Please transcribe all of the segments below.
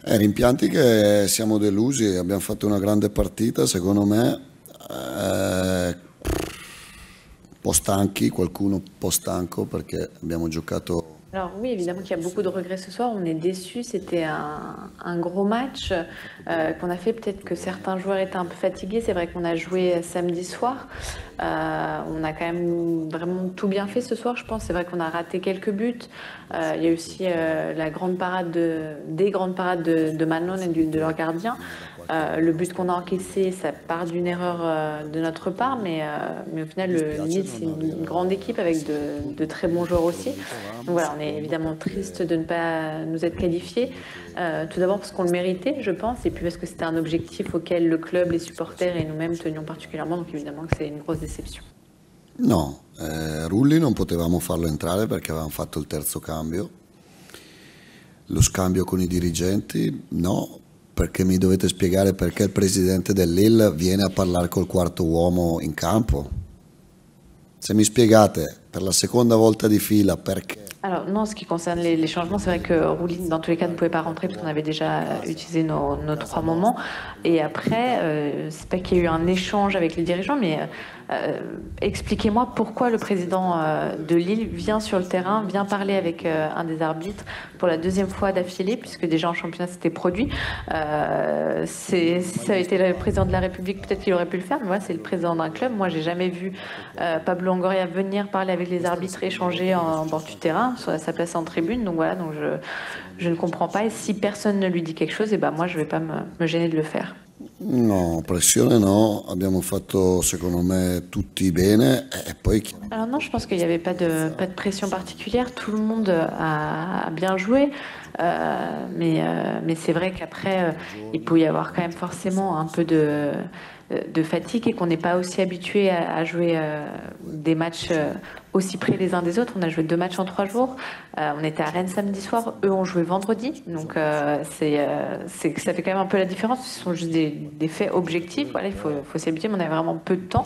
Rimpianti che siamo delusi, abbiamo fatto una grande partita, secondo me, un po' stanchi, qualcuno un po' stanco perché abbiamo giocato. Alors oui, évidemment qu'il y a beaucoup de regrets ce soir. On est déçus. C'était un gros match qu'on a fait. Peut-être que certains joueurs étaient un peu fatigués. C'est vrai qu'on a joué samedi soir. On a quand même vraiment tout bien fait ce soir, je pense. C'est vrai qu'on a raté quelques buts. Il y a aussi la grande parade des grandes parades de Manon et de leur gardien. Le but qu'on a encaissé, ça part d'une erreur de notre part, mais au final, le Lille, c'est une grande équipe avec de très bons joueurs aussi. Donc voilà, on est évidemment triste de ne pas nous être qualifiés. Tout d'abord parce qu'on le méritait, je pense, et puis parce que c'était un objectif auquel le club, les supporters et nous-mêmes tenions particulièrement. Donc évidemment que c'est une grosse déception. No, Rulli non potevamo farlo entrare perché avevamo fatto il terzo cambio. Lo scambio con i dirigenti, no, perché mi dovete spiegare perché il presidente del Lille viene a parlare col quarto uomo in campo. Se mi spiegate per la seconda volta di fila perché. Alors non, ce qui concerne les changements, c'est vrai que Rouline, dans tous les cas, ne pouvait pas rentrer parce qu'on avait déjà utilisé nos trois moments. Et après, c'est pas qu'il y a eu un échange avec les dirigeants, mais expliquez-moi pourquoi le président de Lille vient sur le terrain, vient parler avec un des arbitres pour la deuxième fois d'affilée, puisque déjà en championnat c'était produit. Si ça avait été le président de la République, peut-être qu'il aurait pu le faire, mais voilà, c'est le président d'un club. Moi, j'ai jamais vu Pablo Longoria venir parler avec les arbitres, échanger en bord du terrain, à sa place en tribune. Donc voilà, donc je ne comprends pas. Et si personne ne lui dit quelque chose, et ben moi, je vais pas me gêner de le faire. No, pressione no, abbiamo fatto secondo me tutti bene e poi. Alors non, je pense qu'il n'y avait pas de pression particulière. Tout le monde a bien joué. Mais c'est vrai qu'après, il peut y avoir quand même forcément un peu de fatigue et qu'on n'est pas aussi habitué à jouer des matchs aussi près les uns des autres. On a joué 2 matchs en 3 jours. On était à Rennes samedi soir. Eux ont joué vendredi. Donc ça fait quand même un peu la différence. Ce sont juste des faits objectifs. Voilà, il faut s'habituer, mais on avait vraiment peu de temps.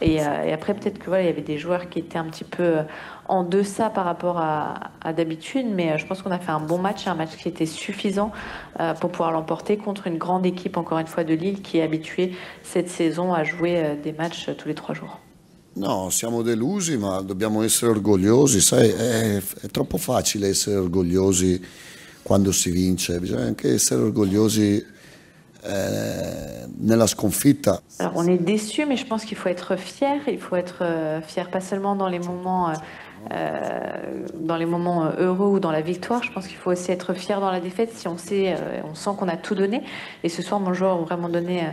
Et après, peut-être que voilà, il y avait des joueurs qui étaient un petit peu en deçà par rapport à d'habitude, mais je pense qu'on a fait un bon match, un match qui était suffisant pour pouvoir l'emporter contre une grande équipe, encore une fois, de Lille, qui est habituée cette saison à jouer des matchs tous les 3 jours. No, siamo delusi, ma dobbiamo essere orgogliosi, sai, è troppo facile essere orgogliosi quando si vince, bisogna anche essere orgogliosi nella sconfitta. Alors on est déçus, mais je pense qu'il faut être fier. Il faut être fier pas seulement dans les moments heureux ou dans la victoire. Je pense qu'il faut aussi être fier dans la défaite si on sait, on sent qu'on a tout donné. Et ce soir, mon joueur ont vraiment donné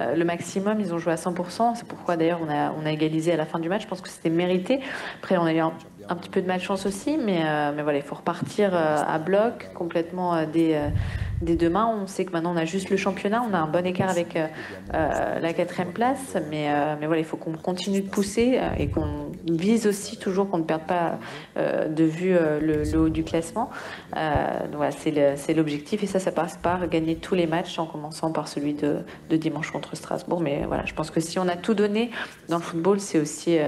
le maximum. Ils ont joué à 100%. C'est pourquoi d'ailleurs on a égalisé à la fin du match. Je pense que c'était mérité. Après, on a eu un petit peu de malchance aussi, mais voilà, il faut repartir à bloc complètement dès demain. On sait que maintenant on a juste le championnat, on a un bon écart avec la 4e place, mais voilà, il faut qu'on continue de pousser et qu'on vise aussi toujours qu'on ne perde pas de vue le haut du classement. Donc voilà, c'est l'objectif et ça passe par gagner tous les matchs en commençant par celui de dimanche contre Strasbourg. Mais voilà, je pense que si on a tout donné dans le football, c'est aussi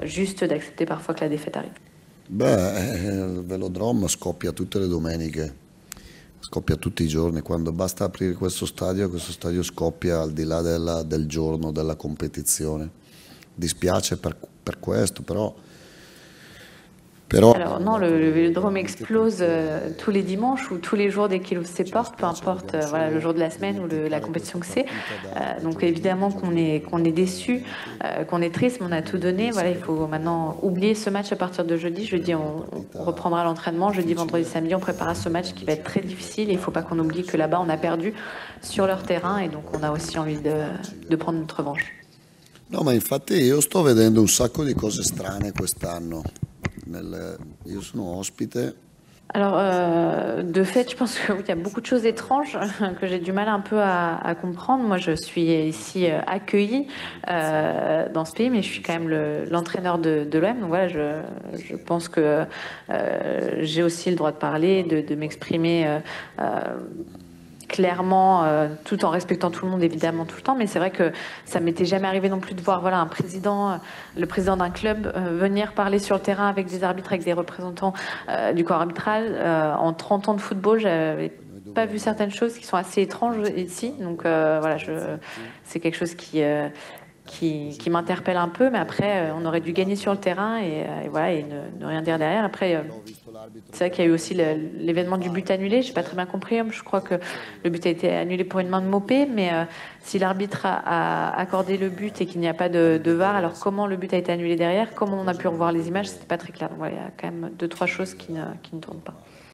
juste d'accepter parfois que la défaite arrive. Beh, il Velodrome scoppia tutte le domeniche, scoppia tutti i giorni, quando basta aprire questo stadio scoppia al di là del giorno, della competizione. Dispiace per questo, però. Alors non, le Vélodrome explose tous les dimanches ou tous les jours dès qu'il ouvre ses portes, peu importe voilà, le jour de la semaine ou la compétition que c'est. Donc évidemment qu'on est déçu, qu'on est triste, mais on a tout donné. Voilà, il faut maintenant oublier ce match à partir de jeudi. Jeudi, on reprendra l'entraînement. Jeudi, vendredi, samedi, on préparera ce match qui va être très difficile. Et il ne faut pas qu'on oublie que là-bas, on a perdu sur leur terrain et donc on a aussi envie de prendre notre revanche. No, ma infatti io sto vedendo un sacco di cose strane quest'anno. Io sono ospite. Alors, de fait, je pense qu'il y a beaucoup de choses étranges que j'ai du mal un peu à comprendre. Moi, je suis ici accueillie dans ce pays, mais je suis quand même l'entraîneur de l'OM. Donc voilà, je pense que j'ai aussi le droit de parler, de m'exprimer clairement, tout en respectant tout le monde évidemment tout le temps, mais c'est vrai que ça m'était jamais arrivé non plus de voir voilà, le président d'un club venir parler sur le terrain avec des arbitres, avec des représentants du corps arbitral. En 30 ans de football, j'avais pas vu certaines choses qui sont assez étranges ici. Donc voilà, c'est quelque chose qui m'interpelle un peu, mais après, on aurait dû gagner sur le terrain et voilà, et ne rien dire derrière. Après, c'est vrai qu'il y a eu aussi l'événement du but annulé. J'ai pas très bien compris. Je crois que le but a été annulé pour une main de Mopé, mais si l'arbitre a accordé le but et qu'il n'y a pas de VAR, alors comment le but a été annulé derrière? Comment on a pu revoir les images? C'était pas très clair. Donc voilà, il y a quand même deux, trois choses qui ne tournent pas.